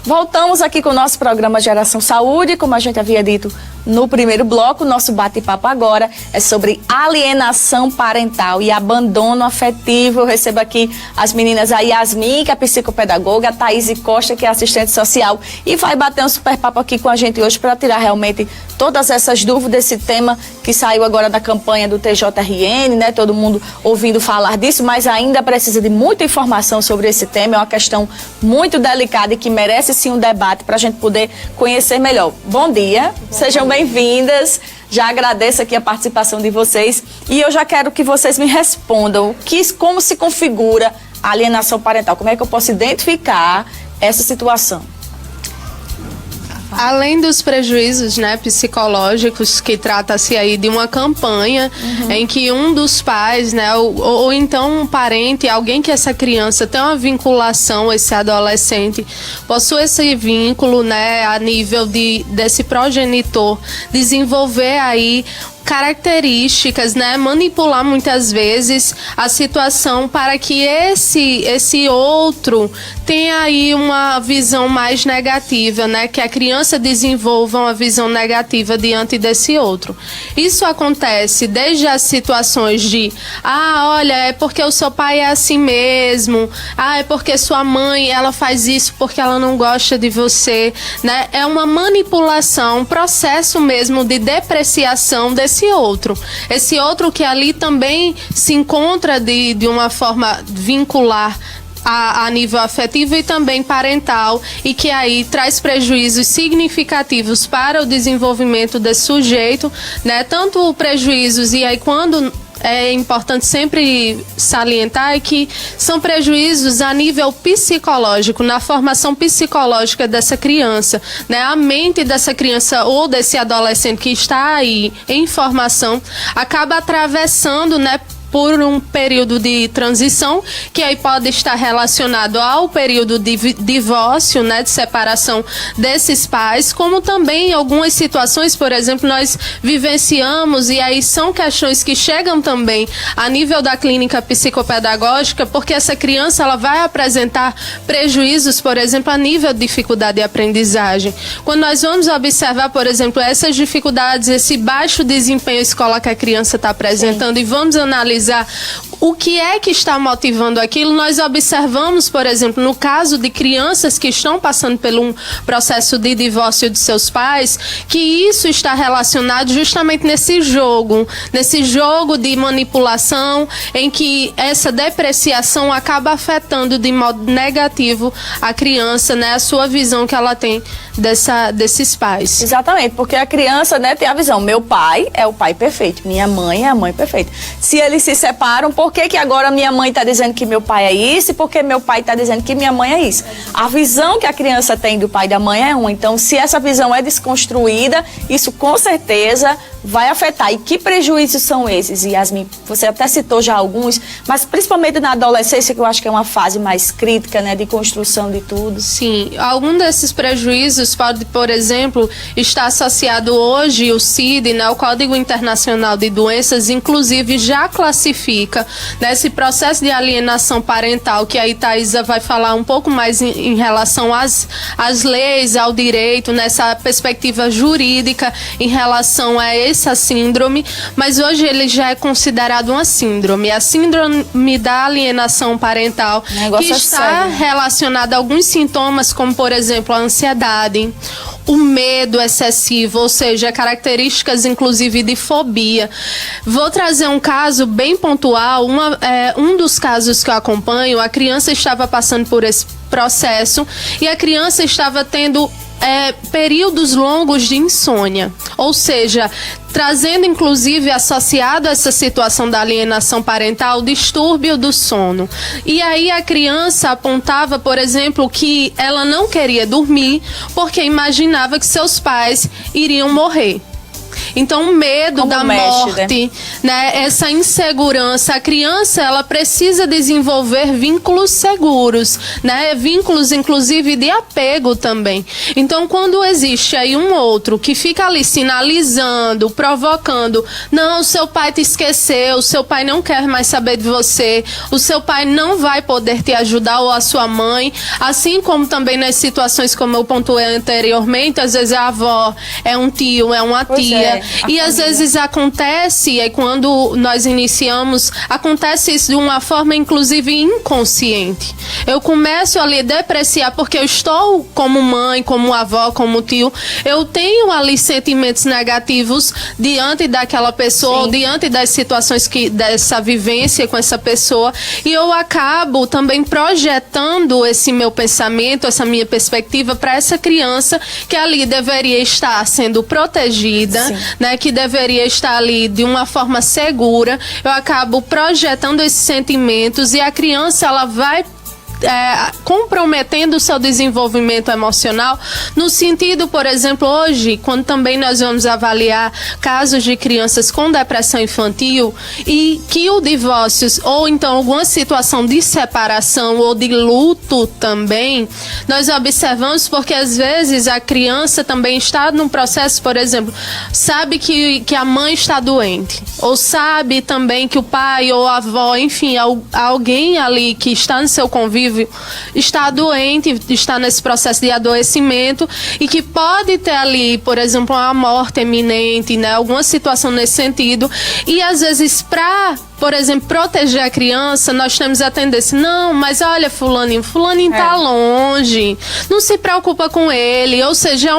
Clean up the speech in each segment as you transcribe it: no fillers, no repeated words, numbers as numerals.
Voltamos aqui com o nosso programa Geração Saúde. Como a gente havia dito no primeiro bloco, nosso bate-papo agora é sobre alienação parental e abandono afetivo. Eu recebo aqui as meninas, a Yasmin, que é psicopedagoga, a Thaís Costa, que é assistente social, e vai bater um super papo aqui com a gente hoje para tirar realmente todas essas dúvidas, esse tema que saiu agora da campanha do TJRN, né? Todo mundo ouvindo falar disso, mas ainda precisa de muita informação sobre esse tema. É uma questão muito delicada e que merece sim um debate para a gente poder conhecer melhor. Bom dia, sejam bem-vindas. Já agradeço aqui a participação de vocês e eu já quero que vocês me respondam como se configura a alienação parental, como é que eu posso identificar essa situação? Além dos prejuízos, né, psicológicos, que trata-se aí de uma campanha em que um dos pais, né, ou então um parente, alguém que essa criança tem uma vinculação, esse adolescente possui esse vínculo, né, a nível desse progenitor, desenvolver aí características, né, manipular muitas vezes a situação para que esse outro tenha aí uma visão mais negativa, né, que a criança desenvolva uma visão negativa diante desse outro. Isso acontece desde as situações de, olha, é porque o seu pai é assim mesmo, é porque sua mãe, ela faz isso porque ela não gosta de você, né, é uma manipulação, um processo mesmo de depreciação desse outro. Esse outro que ali também se encontra de uma forma vincular a nível afetivo e também parental, e que aí traz prejuízos significativos para o desenvolvimento desse sujeito, né? Tanto prejuízos, e aí quando é importante sempre salientar que são prejuízos a nível psicológico, na formação psicológica dessa criança, né? A mente dessa criança ou desse adolescente que está aí em formação acaba atravessando, né, por um período de transição, que aí pode estar relacionado ao período de divórcio, né, de separação desses pais, como também em algumas situações, por exemplo, nós vivenciamos, e aí são questões que chegam também a nível da clínica psicopedagógica, porque essa criança ela vai apresentar prejuízos, por exemplo, a nível de dificuldade de aprendizagem. Quando nós vamos observar, por exemplo, essas dificuldades, esse baixo desempenho escolar que a criança está apresentando, e vamos analisar o que é que está motivando aquilo, nós observamos, por exemplo, no caso de crianças que estão passando por um processo de divórcio de seus pais, que isso está relacionado justamente nesse jogo de manipulação, em que essa depreciação acaba afetando de modo negativo a criança, né, a sua visão que ela tem desses pais. Exatamente, porque a criança, né, tem a visão, meu pai é o pai perfeito, minha mãe é a mãe perfeita. Se eles se separam, por que agora minha mãe está dizendo que meu pai é isso e por que meu pai está dizendo que minha mãe é isso? A visão que a criança tem do pai e da mãe é uma. Então, se essa visão é desconstruída, isso com certeza vai afetar. E que prejuízos são esses, Yasmin? Você até citou já alguns, mas principalmente na adolescência, que eu acho que é uma fase mais crítica, né, de construção de tudo. Sim, algum desses prejuízos pode, por exemplo, estar associado hoje, o CID, né, o Código Internacional de Doenças, inclusive já classifica, né, esse processo de alienação parental, que aí Thaisa vai falar um pouco mais em relação às leis, ao direito, nessa perspectiva jurídica em relação a essa síndrome, mas hoje ele já é considerado uma síndrome, a síndrome da alienação parental, que está relacionada a alguns sintomas, como por exemplo a ansiedade, o medo excessivo, ou seja, características inclusive de fobia. Vou trazer um caso bem pontual, um dos casos que eu acompanho, a criança estava passando por esse processo e a criança estava tendo períodos longos de insônia, ou seja, trazendo inclusive associado a essa situação da alienação parental, o distúrbio do sono. E aí a criança apontava, por exemplo, que ela não queria dormir porque imaginava que seus pais iriam morrer. Então, o medo Como da mexe, morte, né? Essa insegurança, a criança, ela precisa desenvolver vínculos seguros, né? Vínculos, inclusive, de apego também. Então, quando existe aí um outro que fica ali sinalizando, provocando, não, seu pai te esqueceu, seu pai não quer mais saber de você, o seu pai não vai poder te ajudar, ou a sua mãe, assim como também nas situações como eu pontuei anteriormente, às vezes a avó, é um tio, é uma tia, e às vezes acontece, e quando nós iniciamos, acontece isso de uma forma inclusive inconsciente. Eu começo ali a depreciar porque eu estou como mãe, como avó, como tio, eu tenho ali sentimentos negativos diante daquela pessoa, diante das situações dessa vivência com essa pessoa, e eu acabo também projetando esse meu pensamento, essa minha perspectiva para essa criança que ali deveria estar sendo protegida, né, que deveria estar ali de uma forma segura. Eu acabo projetando esses sentimentos e a criança, ela vai comprometendo o seu desenvolvimento emocional, no sentido, por exemplo, hoje, quando também nós vamos avaliar casos de crianças com depressão infantil e que o divórcio ou então alguma situação de separação ou de luto também, nós observamos porque às vezes a criança também está num processo, por exemplo, sabe que a mãe está doente, ou sabe também que o pai ou a avó, enfim, alguém ali que está no seu convívio está doente, está nesse processo de adoecimento e que pode ter ali, por exemplo, uma morte iminente, né? Alguma situação nesse sentido. E às vezes, por exemplo, proteger a criança, nós temos a tendência, não, mas olha, fulaninho tá longe, não se preocupa com ele, ou seja,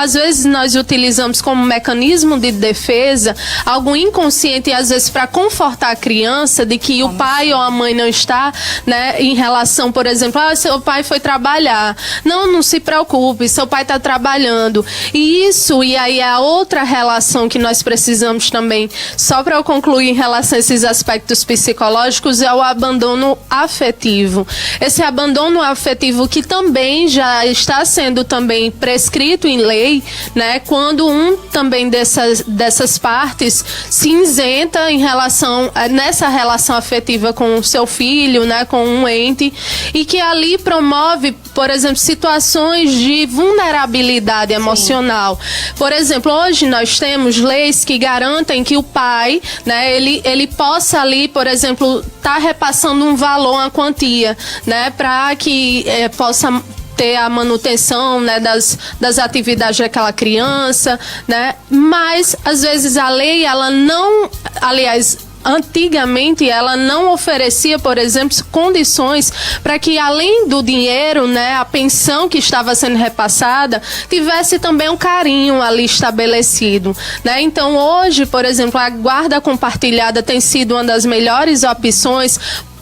às vezes nós utilizamos como mecanismo de defesa algo inconsciente, às vezes para confortar a criança de que o pai ou a mãe não está, né, em relação, por exemplo, seu pai foi trabalhar, não se preocupe, seu pai está trabalhando, e aí a outra relação que nós precisamos também, só para eu concluir em relação a esses aspectos psicológicos, é o abandono afetivo. Esse abandono afetivo que também já está sendo também prescrito em lei, né? Quando também dessas partes se isenta nessa relação afetiva com o seu filho, né? Com um ente, e que ali promove, por exemplo, situações de vulnerabilidade emocional. Por exemplo, hoje nós temos leis que garantem que o pai, né? Ele possa ali, por exemplo, tá repassando um valor, uma quantia, né, para que possa ter a manutenção, né, das atividades daquela criança, né, mas às vezes a lei, ela não, aliás, antigamente ela não oferecia, por exemplo, condições para que além do dinheiro, né, a pensão que estava sendo repassada, tivesse também um carinho ali estabelecido, né? Então hoje, por exemplo, a guarda compartilhada tem sido uma das melhores opções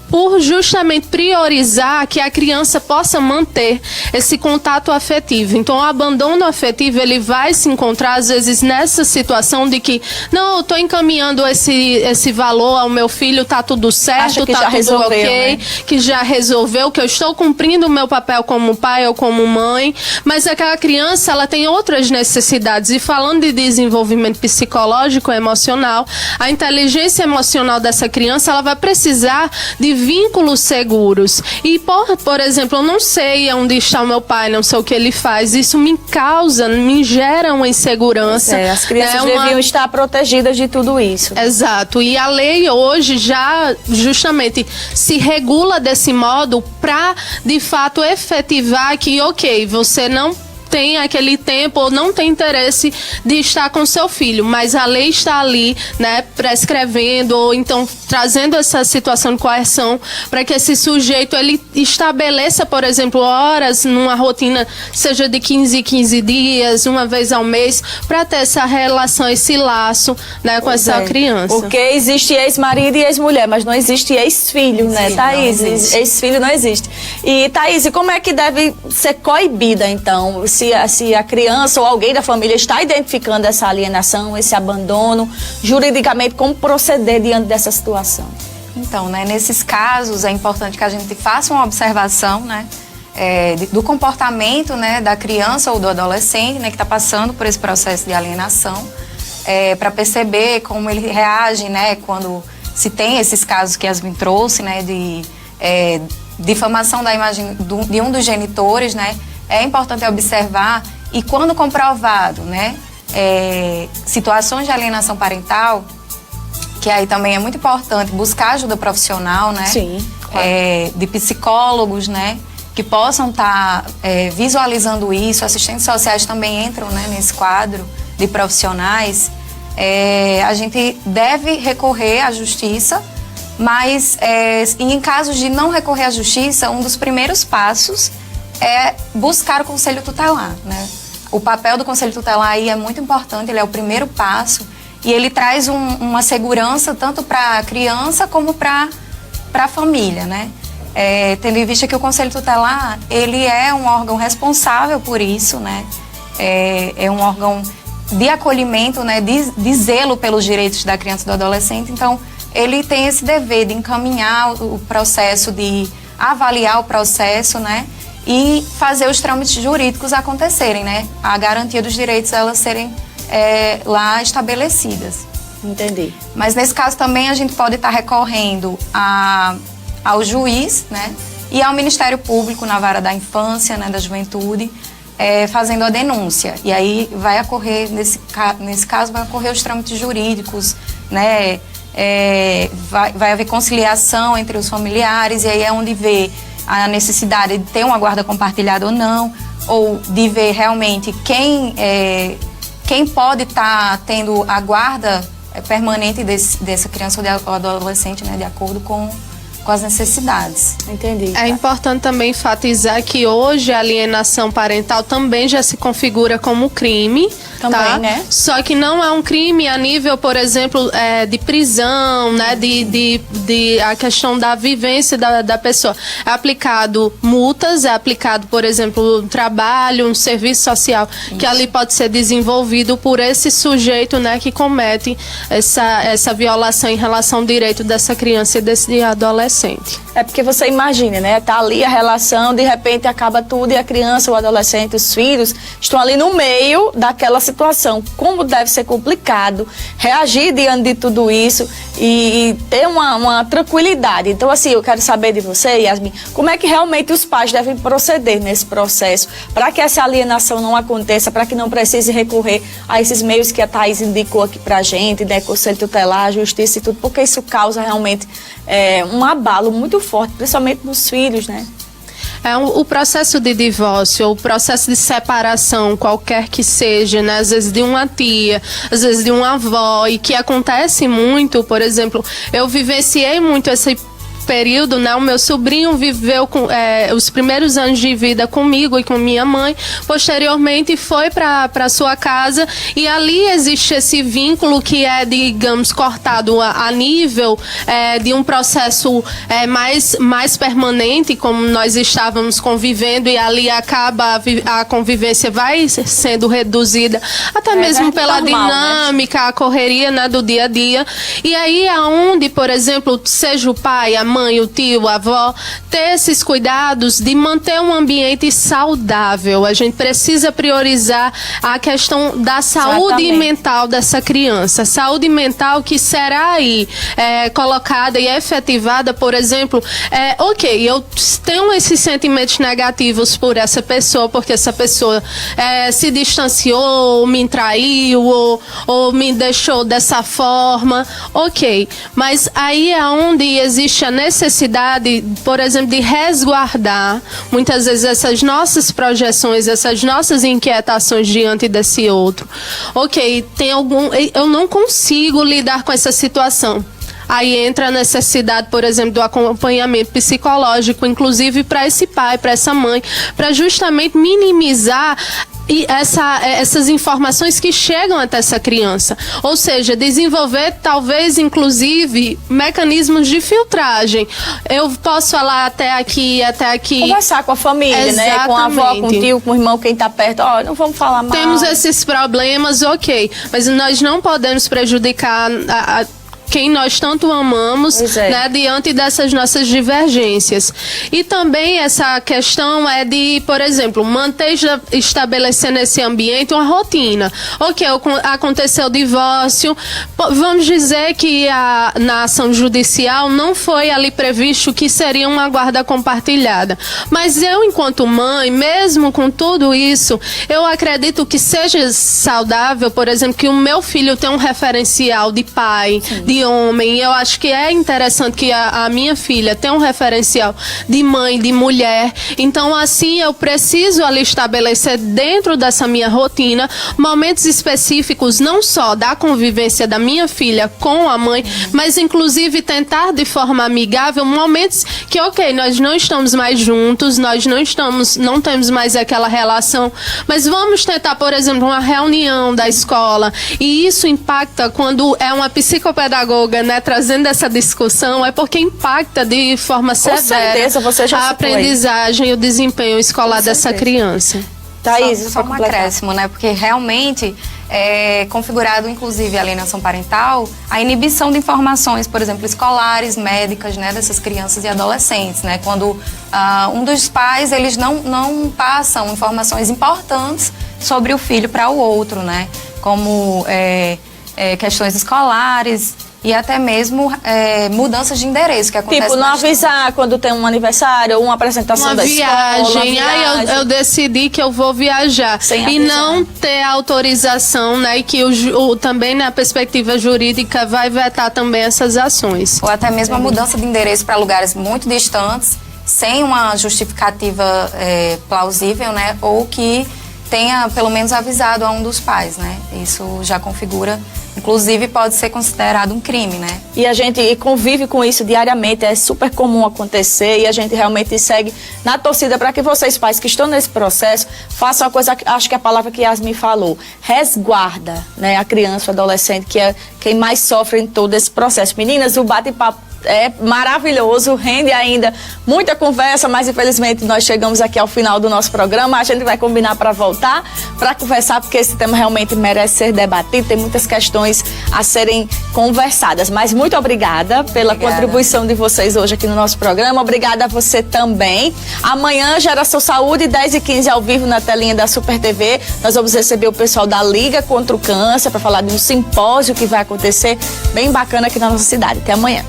por justamente priorizar que a criança possa manter esse contato afetivo. Então, o abandono afetivo, ele vai se encontrar, às vezes, nessa situação de que, não, eu estou encaminhando esse valor ao meu filho, tá tudo certo, tá tudo resolveu, ok, né? Que já resolveu, que eu estou cumprindo o meu papel como pai ou como mãe, mas aquela criança, ela tem outras necessidades. E falando de desenvolvimento psicológico e emocional, a inteligência emocional dessa criança, ela vai precisar de vínculos seguros. E, por exemplo, eu não sei onde está o meu pai, não sei o que ele faz. Isso me gera uma insegurança. As crianças deviam estar protegidas de tudo isso. Exato. E a lei hoje já justamente se regula desse modo para, de fato, efetivar que, ok, você não tem aquele tempo ou não tem interesse de estar com seu filho, mas a lei está ali, né, prescrevendo ou então trazendo essa situação de coerção para que esse sujeito ele estabeleça, por exemplo, horas numa rotina, seja de 15 dias, uma vez ao mês, para ter essa relação, esse laço, né, com essa criança. Porque existe ex-marido e ex-mulher, mas não existe ex-filho, né, Thaís? Ex-filho não existe. E, Thaís, como é que deve ser coibida, então, se a criança ou alguém da família está identificando essa alienação, esse abandono, juridicamente, como proceder diante dessa situação? Então, né, nesses casos é importante que a gente faça uma observação, né, do comportamento, né, da criança ou do adolescente, né, que está passando por esse processo de alienação. para perceber como ele reage, né, quando se tem esses casos que Yasmin trouxe, né, de difamação da imagem de um dos genitores, né, é importante observar e quando comprovado, né, situações de alienação parental, que aí também é muito importante buscar ajuda profissional, né, Sim, claro. De psicólogos, né, que possam estar visualizando isso. Assistentes sociais também entram, né, nesse quadro de profissionais. A gente deve recorrer à justiça, mas em casos de não recorrer à justiça, um dos primeiros passos é buscar o conselho tutelar, né? O papel do conselho tutelar aí é muito importante, ele é o primeiro passo e ele traz uma segurança tanto para a criança como para a família, né? Tendo em vista que o conselho tutelar, ele é um órgão responsável por isso, né? É um órgão de acolhimento, né? De zelo pelos direitos da criança e do adolescente. Então, ele tem esse dever de encaminhar o processo, de avaliar o processo, né? E fazer os trâmites jurídicos acontecerem, né? A garantia dos direitos, elas serem lá estabelecidas. Entendi. Mas nesse caso também a gente pode estar recorrendo ao juiz, né? E ao Ministério Público na vara da infância, né? Da juventude, fazendo a denúncia. E aí vai ocorrer, nesse caso, vai ocorrer os trâmites jurídicos, né? Vai haver conciliação entre os familiares, e aí é onde vê a necessidade de ter uma guarda compartilhada ou não, ou de ver realmente quem pode estar tendo a guarda permanente dessa criança ou adolescente, né, de acordo com as necessidades. Entendi. É importante também enfatizar que hoje a alienação parental também já se configura como crime. Também, tá? né? Só que não é um crime a nível, por exemplo, de prisão, né? De a questão da vivência da pessoa. É aplicado multas, é aplicado, por exemplo, trabalho, um serviço social, que ali pode ser desenvolvido por esse sujeito, né? Que comete essa violação em relação ao direito dessa criança e desse adolescente. É porque você imagina, né? Tá ali a relação, de repente acaba tudo e a criança, o adolescente, os filhos estão ali no meio daquela situação. Como deve ser complicado reagir diante de tudo isso e ter uma tranquilidade. Então, assim, eu quero saber de você, Yasmin, como é que realmente os pais devem proceder nesse processo para que essa alienação não aconteça, para que não precise recorrer a esses meios que a Thaís indicou aqui pra gente, né? Conselho tutelar, justiça e tudo, porque isso causa realmente um abalo muito forte, principalmente nos filhos, né? O processo de divórcio, o processo de separação, qualquer que seja, né? Às vezes de uma tia, às vezes de uma avó, e que acontece muito, por exemplo, eu vivenciei muito esse período, né? O meu sobrinho viveu os primeiros anos de vida comigo e com minha mãe, posteriormente foi para sua casa e ali existe esse vínculo que é, digamos, cortado a nível de um processo mais permanente, como nós estávamos convivendo, e ali acaba a convivência vai sendo reduzida, até mesmo pela normal, dinâmica, né? A correria, né, do dia a dia. E aí aonde, por exemplo, seja o pai, a mãe, o tio, a avó, ter esses cuidados de manter um ambiente saudável. A gente precisa priorizar a questão da saúde Exatamente. mental dessa criança. Saúde mental que será aí colocada e efetivada, por exemplo, ok, eu tenho esses sentimentos negativos por essa pessoa, porque essa pessoa se distanciou, me traiu, ou me deixou dessa forma, ok. Mas aí é onde existe a necessidade, por exemplo, de resguardar muitas vezes essas nossas projeções, essas nossas inquietações diante desse outro. Ok, eu não consigo lidar com essa situação. Aí entra a necessidade, por exemplo, do acompanhamento psicológico, inclusive para esse pai, para essa mãe, para justamente minimizar essas informações que chegam até essa criança. Ou seja, desenvolver, talvez, inclusive, mecanismos de filtragem. Eu posso falar até aqui. Conversar com a família, Exatamente. né? Com a avó, com o tio, com o irmão, quem tá perto. Ó, não vamos falar mal. Temos esses problemas, ok. Mas nós não podemos prejudicar quem nós tanto amamos, né, diante dessas nossas divergências. E também essa questão é de, por exemplo, manter estabelecendo esse ambiente, uma rotina. Ok, aconteceu o divórcio, vamos dizer que na ação judicial não foi ali previsto que seria uma guarda compartilhada. Mas eu, enquanto mãe, mesmo com tudo isso, eu acredito que seja saudável, por exemplo, que o meu filho tenha um referencial de pai, de homem. Eu acho que é interessante que a minha filha tenha um referencial de mãe, de mulher. Então, assim, eu preciso ali estabelecer dentro dessa minha rotina momentos específicos, não só da convivência da minha filha com a mãe, mas inclusive tentar de forma amigável momentos que, ok, nós não estamos mais juntos, nós não temos mais aquela relação, mas vamos tentar, por exemplo, uma reunião da escola, e isso impacta quando é uma psicopedagoga, né, trazendo essa discussão, é porque impacta de forma severa certeza, você já a aprendizagem e o desempenho escolar dessa criança. Thaís, só um acréscimo, né? Porque realmente é configurado, inclusive, a alienação parental, a inibição de informações, por exemplo, escolares, médicas, né, dessas crianças e adolescentes, né? Quando um dos pais, eles não passam informações importantes sobre o filho para o outro, né? Como questões escolares e até mesmo mudanças de endereço que acontecem. Tipo, não avisar quando tem um aniversário ou uma apresentação da escola. Uma viagem. Eu decidi que eu vou viajar. E não ter autorização, né? E que também na perspectiva jurídica vai vetar também essas ações. Ou até mesmo a mudança de endereço para lugares muito distantes, sem uma justificativa plausível, né? Ou que tenha pelo menos avisado a um dos pais, né? Isso já configura, inclusive pode ser considerado um crime, né? E a gente convive com isso diariamente, é super comum acontecer e a gente realmente segue na torcida para que vocês, pais que estão nesse processo, façam a coisa, acho que a palavra que Yasmin falou, resguarda, né, a criança, o adolescente, que é quem mais sofre em todo esse processo. Meninas, o bate-papo é maravilhoso, rende ainda muita conversa, mas infelizmente nós chegamos aqui ao final do nosso programa. A gente vai combinar para voltar, para conversar, porque esse tema realmente merece ser debatido, tem muitas questões a serem conversadas. Mas muito obrigada pela contribuição de vocês hoje aqui no nosso programa. Obrigada a você também. Amanhã, Geração Saúde, 10h15 ao vivo na telinha da Super TV. Nós vamos receber o pessoal da Liga contra o Câncer para falar de um simpósio que vai acontecer bem bacana aqui na nossa cidade. Até amanhã.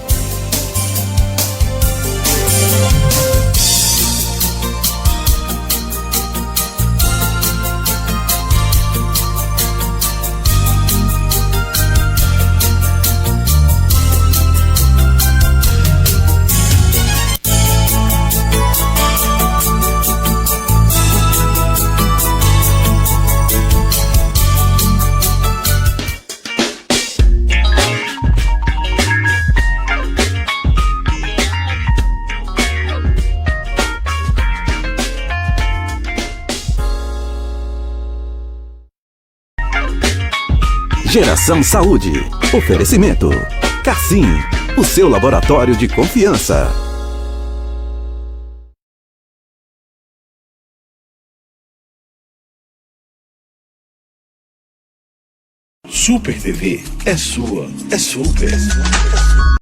Geração Saúde. Oferecimento. Cassim, o seu laboratório de confiança. Super TV é sua, é super.